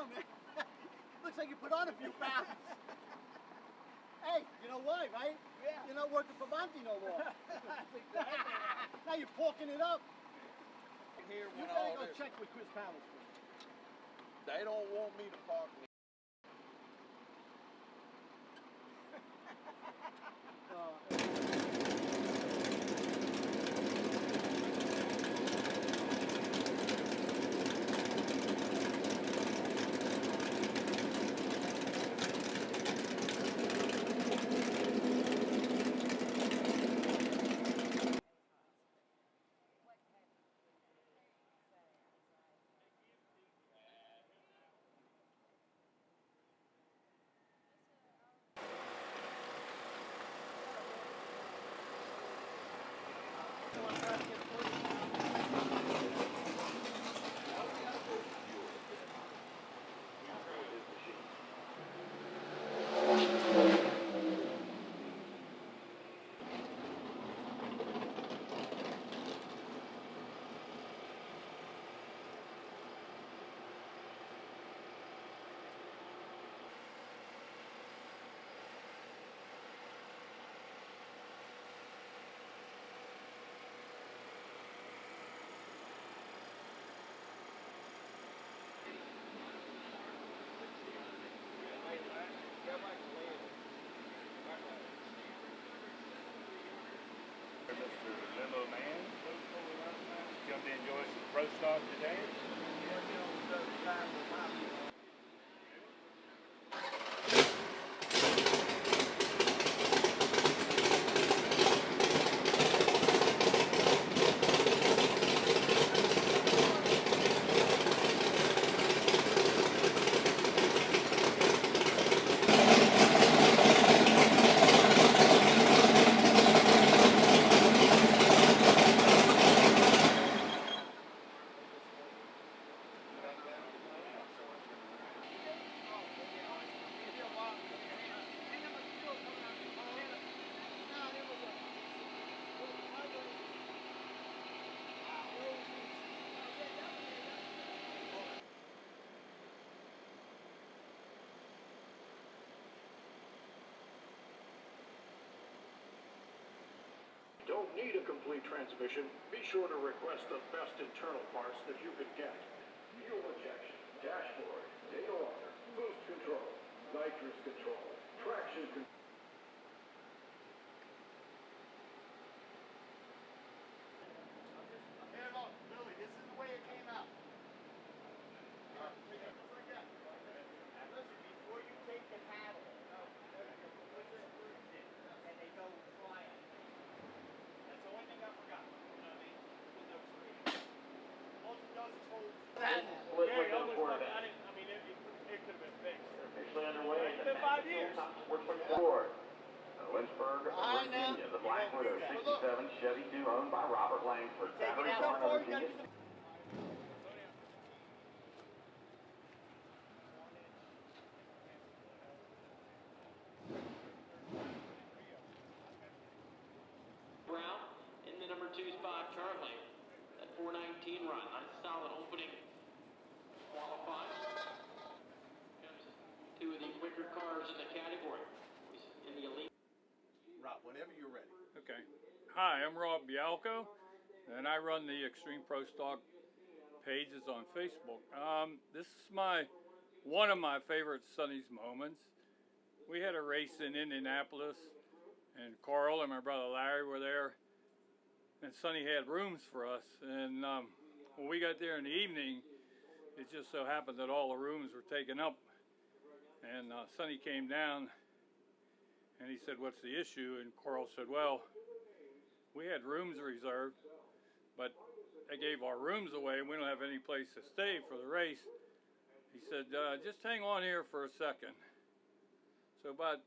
know, man. Looks like you put on a few pounds. Hey, you know why, right? Yeah. You're not working for Monty no more. Now you're porking it up. Here You gotta go check with Chris Powers. They don't want me to park me. Mr. Limo Man, come to enjoy some pro stock today. Don't need a complete transmission? Be sure to request the best internal parts that you can get. Fuel injection, dashboard, data logger, boost control, nitrous control, traction control. Billy, this is the way it came out. Listen, before you take the paddle, and they go flying. That's the only thing I forgot. You know what I mean? With those three. All it does is hold. It could have been fixed. Officially underway. It's been 5 years. Sports 24. Lynchburg, Virginia. The Blackwood 67 Chevy 2 owned by Robert Langford. Battery barn of Virginia. Brown in the number 2 spot, Charlie. That 419 run, nice solid opening. Qualified. Comes two of the quicker cars in the category. In the elite. Rob, whenever you're ready. Okay. Hi, I'm Rob Bialco, and I run the Extreme Pro Stock pages on Facebook. This is one of my favorite Sonny's moments. We had a race in Indianapolis, and Carl and my brother Larry were there, and Sonny had rooms for us. And when we got there in the evening, it just so happened that all the rooms were taken up. And Sonny came down, and he said, "What's the issue?" And Carl said, "Well, we had rooms reserved, but they gave our rooms away, and we don't have any place to stay for the race." He said, "Just hang on here for a second." So about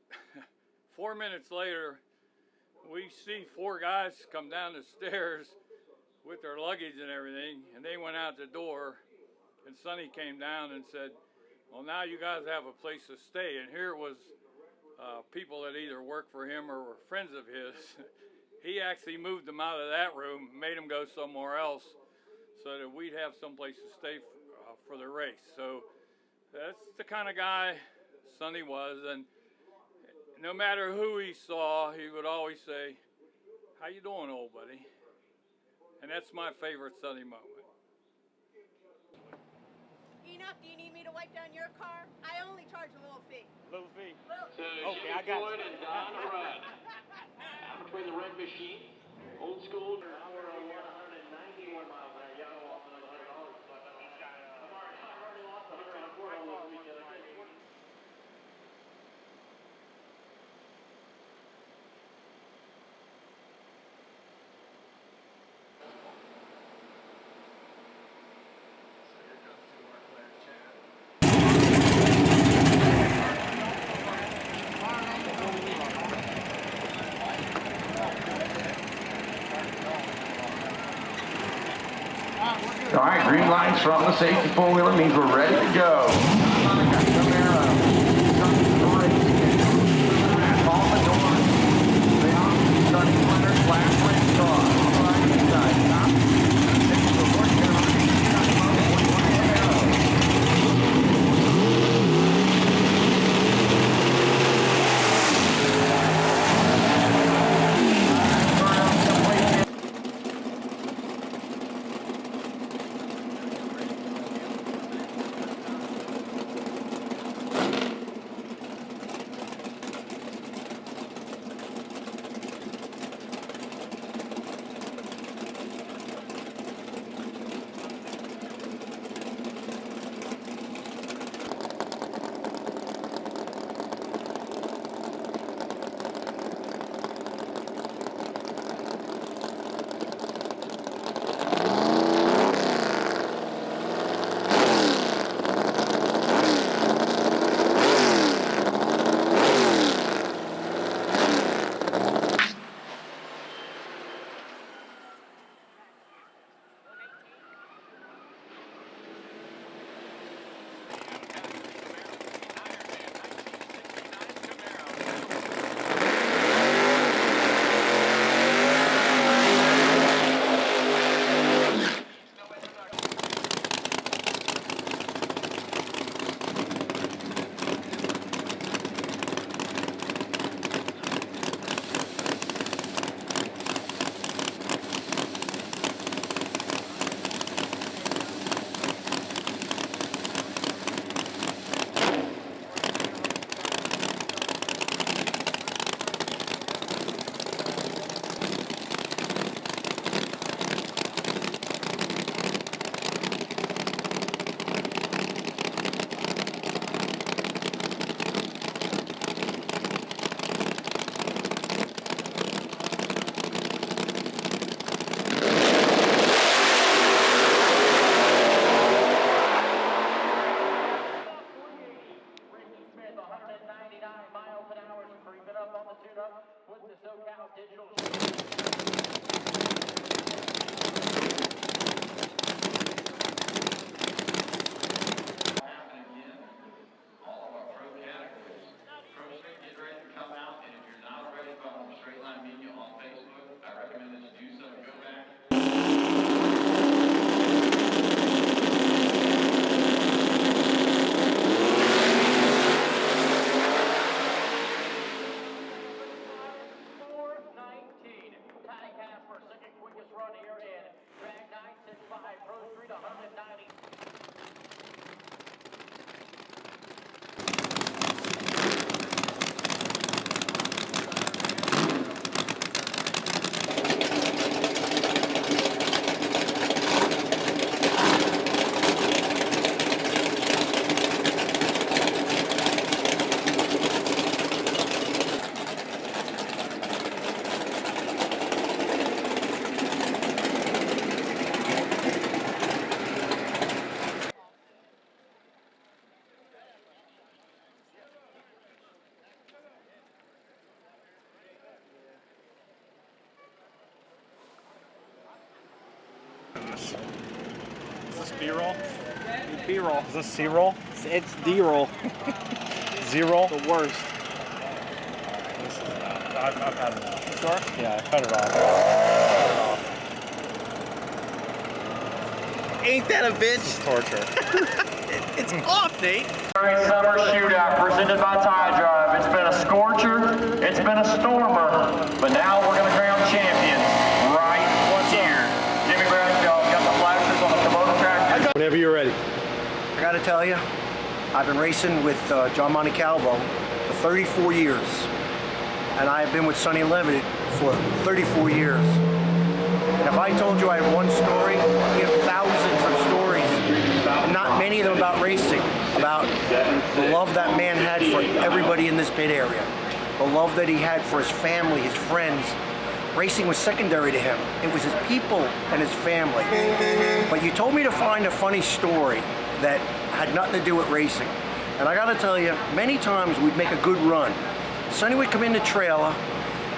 4 minutes later, we see 4 guys come down the stairs with their luggage and everything, and they went out the door, and Sonny came down and said, "Well, now you guys have a place to stay." And here was people that either worked for him or were friends of his. He actually moved them out of that room, made them go somewhere else so that we'd have some place to stay for the race. So That's the kind of guy Sonny was, and no matter who he saw, he would always say, "How you doing, old buddy?" And that's my favorite Sonny moment. Enoch, do you need me to wipe down your car? I only charge a little fee. Little fee. So Okay, I got Floyd you. and Don Rudd. Out between the red machine, old school. Hour on 191 miles an hour. Yeah, off another $100. I'm already lost $104 on the weekend. All right, green lights from the safety four-wheeler means we're ready to go. Is this B-roll? B-roll. Is this C-roll? It's D-roll. Z-roll? The worst. This is I've had enough. You sure? Yeah, cut it off. Ain't that a bitch? This is torture. It's off, Nate. Summer Shootout presented by Tie Drive. It's been a scorcher, it's been a stormer, but now we're going to crown champions right here. Jimmy Brown, y'all got the flashes on the Kubota tractor. Whenever you're ready. I got to tell you, I've been racing with John Montecalvo for 34 years, and I have been with Sonny Levitt for 34 years. And if I told you I had one story, we have thousands of stories, and not many of them about racing, about the love that man had for everybody in this pit area, the love that he had for his family, his friends. Racing was secondary to him. It was his people and his family. But you told me to find a funny story that had nothing to do with racing. And I gotta tell you, many times we'd make a good run. Sonny would come in the trailer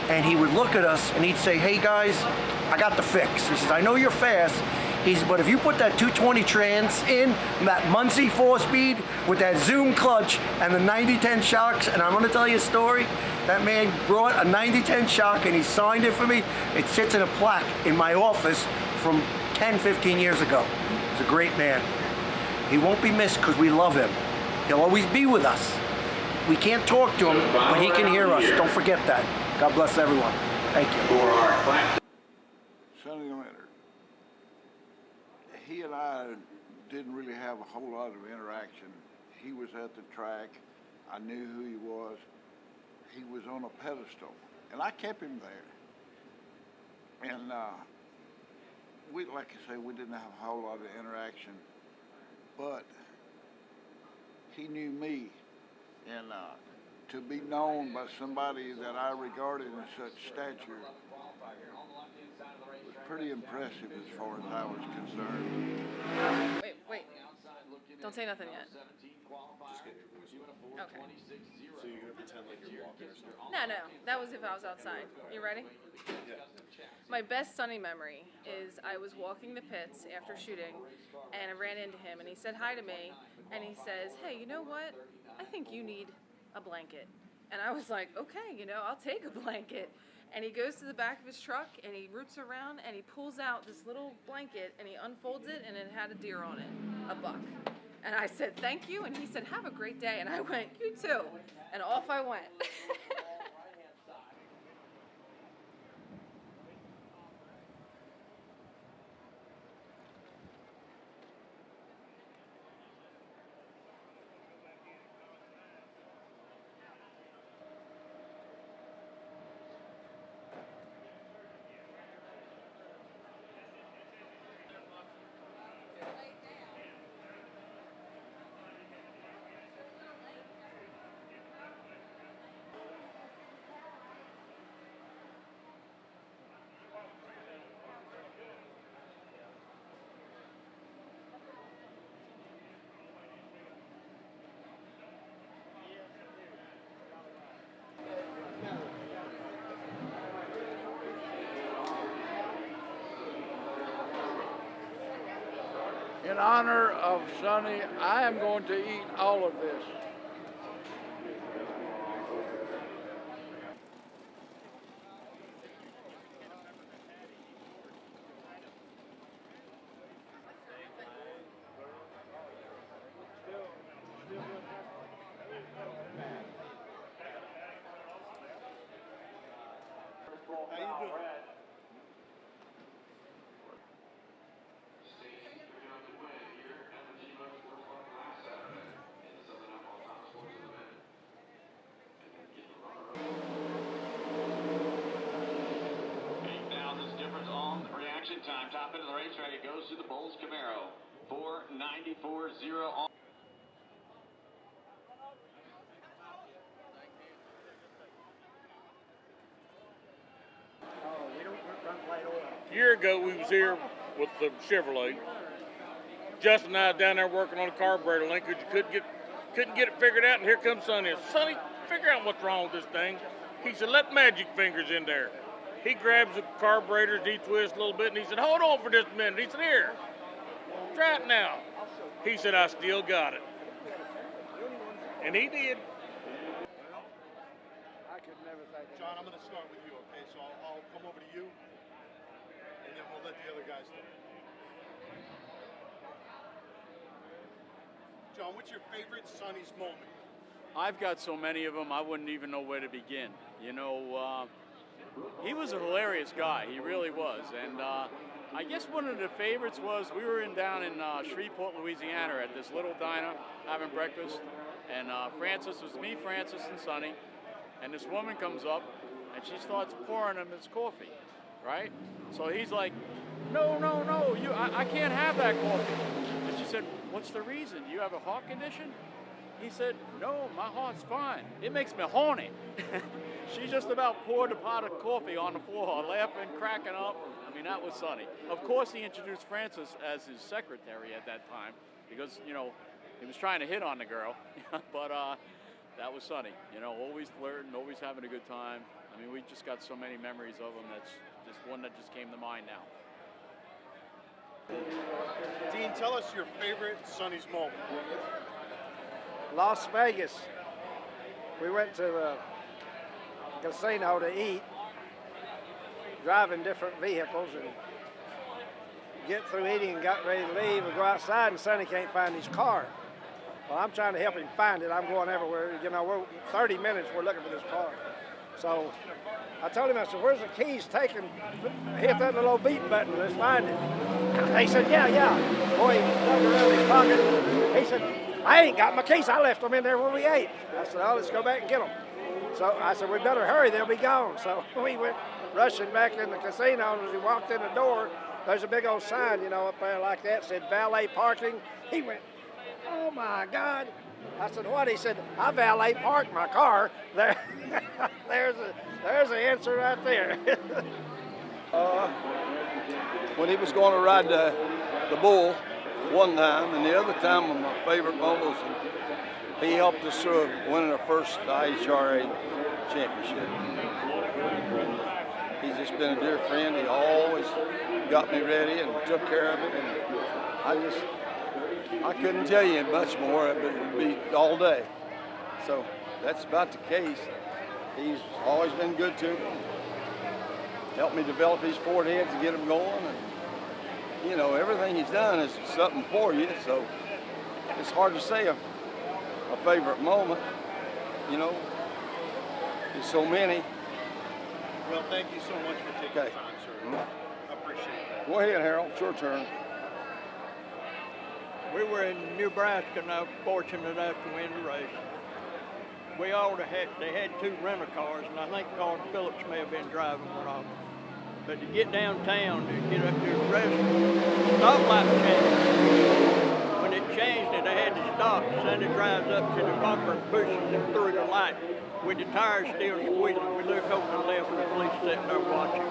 and he would look at us and he'd say, hey guys, I got the fix. He says, I know you're fast. He says, but if you put that 220 trans in, that Muncie 4-speed with that Zoom clutch and the 90-10 shocks, and I'm gonna tell you a story, that man brought a 90-10 shock and he signed it for me. It sits in a plaque in my office from 10, 15 years ago. He's a great man. He won't be missed because we love him. He'll always be with us. We can't talk to him, but he can hear us. Don't forget that. God bless everyone. Thank you. Sonny Leonard. He and I didn't really have a whole lot of interaction. He was at the track. I knew who he was. He was on a pedestal, and I kept him there. And we, like I say, we didn't have a whole lot of interaction, but he knew me, and to be known by somebody that I regarded in such stature was pretty impressive as far as I was concerned. Wait. Don't say nothing yet. Okay. So you're gonna pretend like you're walking or something? No. That was if I was outside. You ready? Yeah. My best Sonny memory is I was walking the pits after shooting, and I ran into him, and he said hi to me, and he says, hey, you know what? I think you need a blanket. And I was like, okay, I'll take a blanket. And he goes to the back of his truck, and he roots around, and he pulls out this little blanket, and he unfolds it, and it had a deer on it, a buck. And I said, thank you, and he said, have a great day. And I went, you too. And off I went. In honor of Sonny, I am going to eat all of this. How you doing? Time, top end of the racetrack, it goes to the Bulls Camaro. 4:94.0 on. A year ago, we was here with the Chevrolet. Justin and I down there working on a carburetor linkage. Couldn't get it figured out, and here comes Sonny. Sonny, figure out what's wrong with this thing. He said, let Magic Fingers in there. He grabs the carburetor, detwists a little bit, and he said, hold on for just a minute. He said, here, try it now. He said, I still got it. And he did. I could never think of John, I'm going to start with you, okay? So I'll come over to you, and then we'll let the other guys do it. John, what's your favorite Sonny's moment? I've got so many of them, I wouldn't even know where to begin. You know, he was a hilarious guy. He really was. And I guess one of the favorites was we were down in Shreveport, Louisiana at this little diner having breakfast. And Francis was me, Francis, and Sonny. And this woman comes up and she starts pouring him his coffee, right? So he's like, no, no, no, I can't have that coffee. And she said, what's the reason? Do you have a heart condition? He said, no, my heart's fine. It makes me horny. She just about poured a pot of coffee on the floor, laughing, cracking up. I mean, that was Sonny. Of course, he introduced Francis as his secretary at that time because, you know, he was trying to hit on the girl. But that was Sonny. You know, always flirting, always having a good time. I mean, we just got so many memories of him. That's just one that just came to mind now. Dean, tell us your favorite Sonny's moment. Las Vegas. We went to the casino to eat, driving different vehicles, and get through eating and got ready to leave. We go outside and Sonny can't find his car. Well, I'm trying to help him find it. I'm going everywhere. You know, we're 30 minutes we're looking for this car. So I told him, I said, where's the keys taken? Hit that little beat button, let's find it. He said, yeah. Boy, he dug around his pocket. He said, I ain't got my keys. I left them in there when we ate. I said, oh, let's go back and get them. So I said, we better hurry, they'll be gone. So we went rushing back in the casino, and as we walked in the door, there's a big old sign, you know, up there like that, said valet parking. He went, oh my God. I said, what? He said, I valet parked my car. There, there's the answer right there. When he was going to ride the bull one time, and the other time was my favorite moment was he helped us through winning our first IHRA championship. He's just been a dear friend. He always got me ready and took care of it. And I couldn't tell you much more, but it'd be all day. So that's about the case. He's always been good to me. Helped me develop these Ford heads and get them going. And, you know, everything he's done is something for you, so it's hard to say a favorite moment. You know, there's so many. Well, thank you so much for taking the time, sir. I appreciate that. Go ahead, Harold. It's your turn. We were in Nebraska, and I was fortunate enough to win the race. They had two rental cars, and I think Carl Phillips may have been driving one of them. But to get downtown, to get up to the restaurant, stoplight changed. When it changed it, I had to stop. Sonny drives up to the bumper and pushes him through the light with the tires still squealing. We look over to the left, and the police sitting there watching.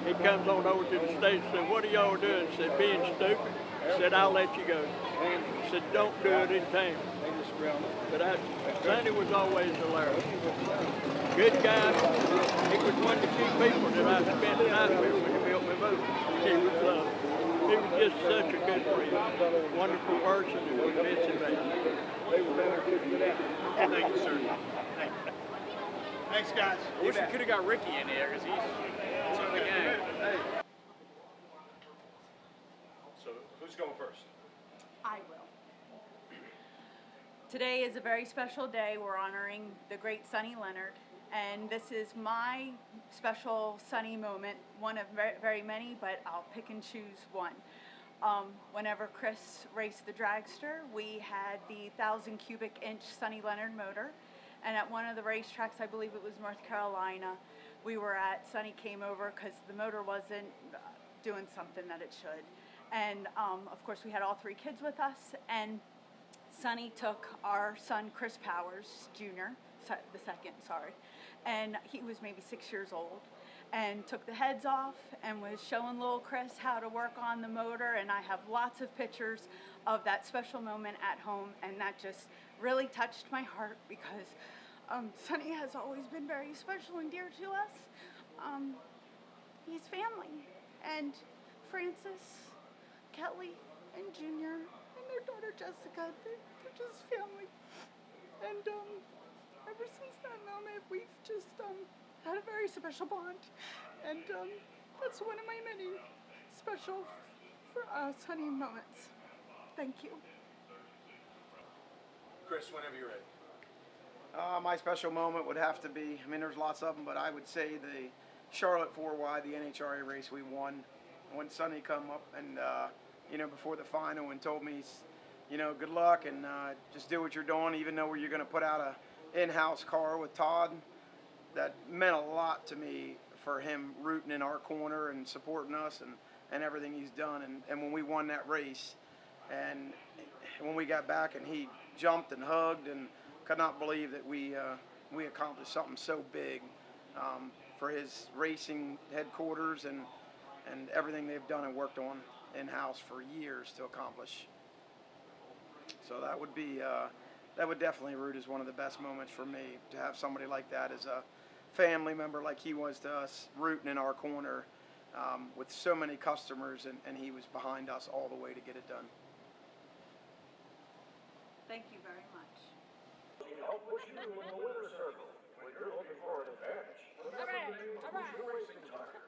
He comes on over to the station and said, what are y'all doing? I said, being stupid. I said, I'll let you go. He said, don't do it in town. But Sonny was always hilarious. Good guy. He was one of the few people that I spent the night with when he built my boat. He was just such a good friend. Wonderful person and was Vincent Bay. Thank you, sir. Thank you. Thanks, guys. I wish we could have got Ricky in here because he's in the gang. So who's going first? I will. Today is a very special day. We're honoring the great Sonny Leonard, and this is my special Sonny moment, one of very many, but I'll pick and choose one. Whenever Chris raced the dragster, we had the 1,000 cubic inch Sonny Leonard motor, and at one of the racetracks, I believe it was North Carolina, we were at, Sonny came over because the motor wasn't doing something that it should. And of course we had all three kids with us, and Sonny took our son Chris Powers Jr., the second, and he was maybe 6 years old, and took the heads off and was showing little Chris how to work on the motor, and I have lots of pictures of that special moment at home, and that just really touched my heart because Sonny has always been very special and dear to us. He's family, and Francis, Kelly, and Junior, and their daughter Jessica, they're just family. And ever since that moment, we've just had a very special bond. And that's one of my many special Sonny moments. Thank you. Chris, whenever you're ready. My special moment would have to be, I mean, there's lots of them, but I would say the Charlotte 4Y, the NHRA race we won. When Sonny come up and, you know, before the final and told me, you know, good luck and just do what you're doing, even though you're going to put out a in-house car with Todd. That meant a lot to me for him rooting in our corner and supporting us and everything he's done. And when we won that race and when we got back and he jumped and hugged and could not believe that we accomplished something so big for his racing headquarters and everything they've done and worked on in-house for years to accomplish. So that would be, that would definitely root as one of the best moments for me, to have somebody like that as a family member like he was to us, rooting in our corner with so many customers, and he was behind us all the way to get it done. Thank you very much. Help push you in the winner's circle when you're looking for an advantage. All right. Racing tire.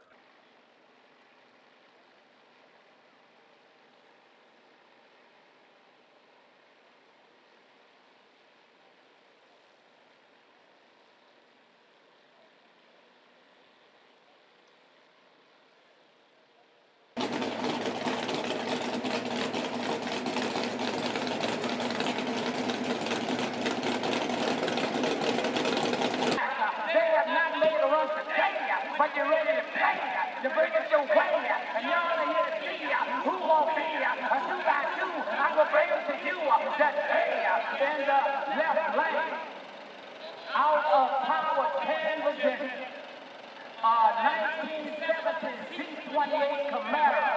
But you're ready to play, to bring it your way, and y'all are here to see who won't be a 2x2. I'm gonna bring them to you. That's in the left lane, out of Power 10 Virginia, 1970 C28 Camaro,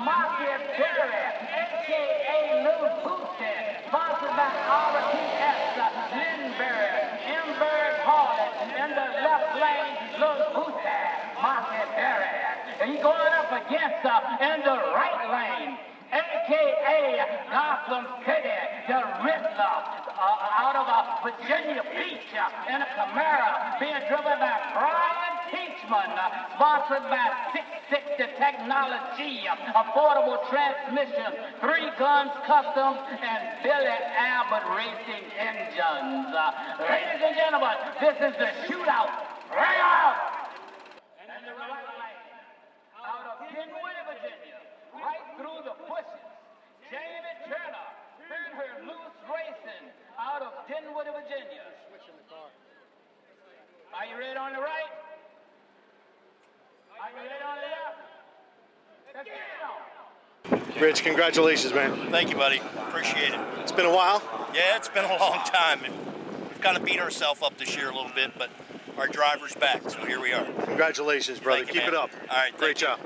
Market Berry, aka Lil Bootsy, sponsored by RPS, Lindbergh, Emberg Harlan, in the left lane, Lil Bootsy, Market Berry. And he's going up against in the right lane, aka Gotham City, the Riddler, out of Virginia Beach, in a Camaro, being driven by Brian Teachman, sponsored by 660 Technology, Affordable Transmission, 3 Guns Customs, and Billy Abbott Racing Engines. Ladies and gentlemen, this is the shootout. Ring out! And in the right lane, out of Kenwood, Virginia, right through the bushes, Jamie Turner, her loose racing out of Kenwood, Virginia. Switching the car. Are you ready on the right? Are you ready on the left? Let's get it on. Rich, congratulations, man. Thank you, buddy. Appreciate it. It's been a while? Yeah, it's been a long time. We've kind of beat ourselves up this year a little bit, but our driver's back, so here we are. Congratulations, brother. Thank you, Keep it man. up. All right, great job.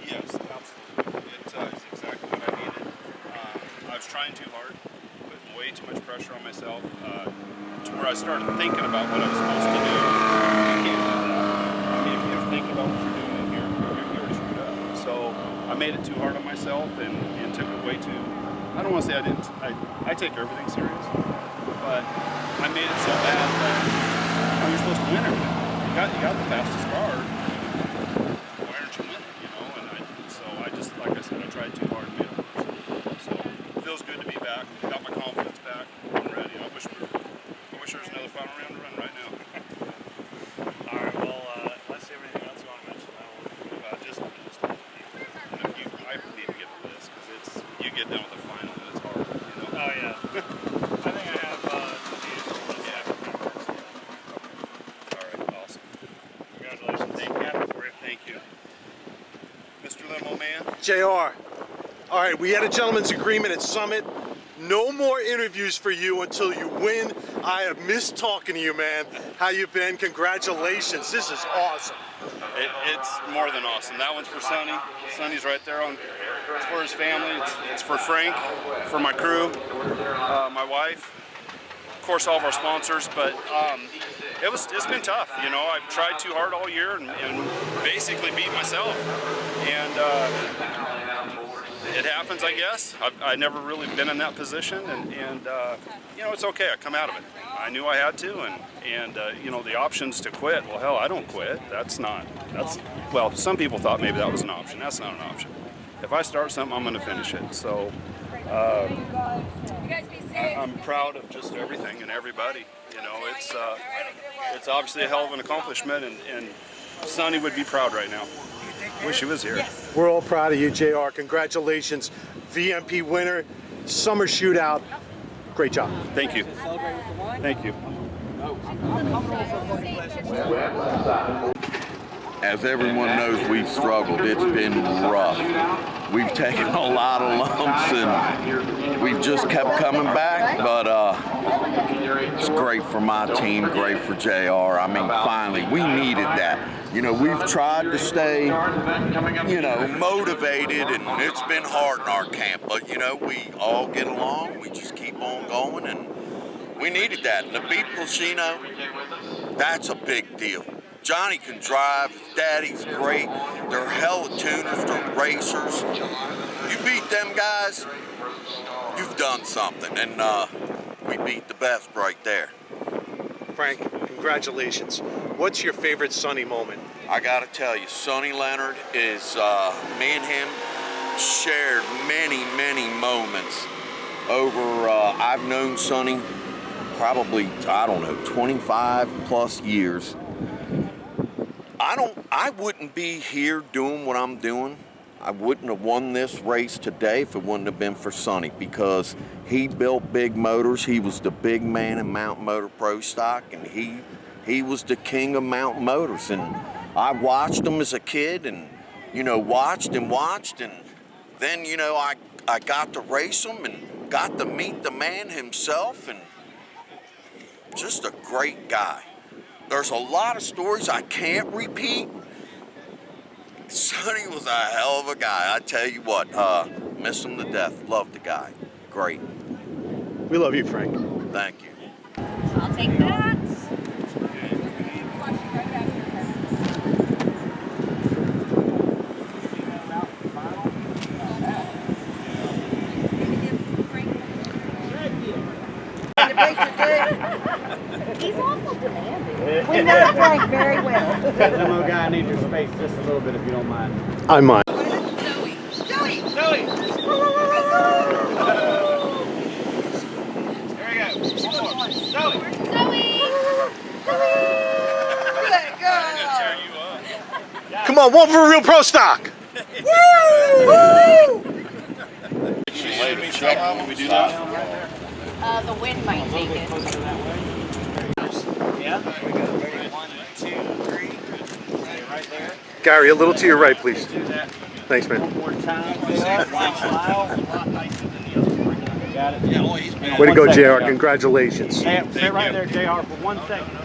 Yes, absolutely. It's exactly what I needed. I was trying too hard, putting way too much pressure on myself, to where I started thinking about what I was supposed to do. You can't do that. I mean, if you're thinking about what you're doing, you're screwed up. So I made it too hard on myself and took it way too. I don't want to say I didn't. I take everything serious, but I made it so bad that you're supposed to win everything. You got the fastest car. Why aren't you winning? You know, so I just, like I said, I tried too hard to be able to. So it feels good to be back. Got my confidence back. I'm ready. I wish there was another final round to run right now. All right. Well, unless you have anything else you want to mention, I need to get to this because you get down with the final and it's hard. You know? Oh yeah. I think I have All right. Awesome. Congratulations. Thank you. Mr. Limo Man. JR. All right, we had a gentleman's agreement at Summit. No more interviews for you until you win. I have missed talking to you, man. How you been? Congratulations. This is awesome. It's more than awesome. That one's for Sonny. Sonny's right there on. It's for his family. It's for Frank, for my crew, my wife, of course, all of our sponsors. But it's been tough. You know, I've tried too hard all year and basically beat myself. And it happens, I guess. I've never really been in that position, and you know, it's okay. I come out of it. I knew I had to, and you know, the options to quit. Well, hell, I don't quit. Well, some people thought maybe that was an option. That's not an option. If I start something, I'm going to finish it. So I'm proud of just everything and everybody. You know, it's obviously a hell of an accomplishment, and Sonny would be proud right now. Wish he was here. We're all proud of you, JR. Congratulations. VMP winner, Summer Shootout. Great job. Thank you. Thank you. As everyone knows, we've struggled. It's been rough. We've taken a lot of lumps and we've just kept coming back, but it's great for my team, great for JR. I mean, finally, we needed that. You know, we've tried to stay, you know, motivated, and it's been hard in our camp, but you know, we all get along, we just keep on going, and we needed that. And to beat Placino, that's a big deal. Johnny can drive, his daddy's great, they're hella tuners, they're racers. You beat them guys, you've done something, and we beat the best right there. Frank, congratulations. What's your favorite Sonny moment? I gotta tell you, Sonny Leonard is, me and him shared many, many moments over, I've known Sonny probably, I don't know, 25 plus years. I wouldn't be here doing what I'm doing. I wouldn't have won this race today if it wouldn't have been for Sonny, because he built big motors. He was the big man in Mountain Motor Pro Stock, and he was the king of Mountain Motors. And I watched him as a kid, and you know, watched, and then you know, I got to race him and got to meet the man himself, and just a great guy. There's a lot of stories I can't repeat. Sonny was a hell of a guy. I tell you what, miss him to death. Love the guy. Great. We love you, Frank. Thank you. I'll take that. He's awful demanding. We know Frank very well. That limo guy needs your space just a little bit if you don't mind. I mind. Joey! Here we go. One more. Zoe! Let go! Come on, one for Real Pro Stock. Woo! Later, check when we do that. The wind might take it. Yeah? We go. 1, 2, 3. Right there. Gary, a little to your right, please. Do that. Thanks, man. One more time. Smile. Got it. Yeah, Way to go, JR. Congratulations. Stay right there, JR, for 1 second.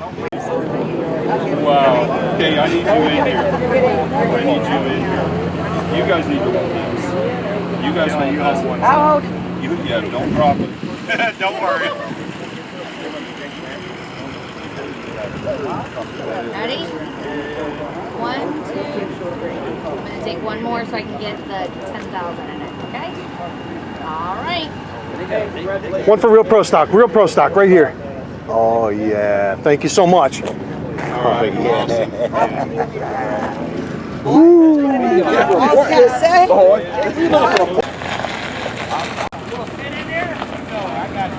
Wow. Okay, I need you in here. I need you in here. You guys need to hold this. You guys hold this one. I'll hold it. Yeah, don't drop it. Don't worry. Ready? 1, 2, 3. I'm going to take one more so I can get the 10,000 in it, okay? All right. One for Real Pro Stock. Real Pro Stock, right here. Oh, yeah. Thank you so much. All right, awesome. Woo. I was going to say. I got it.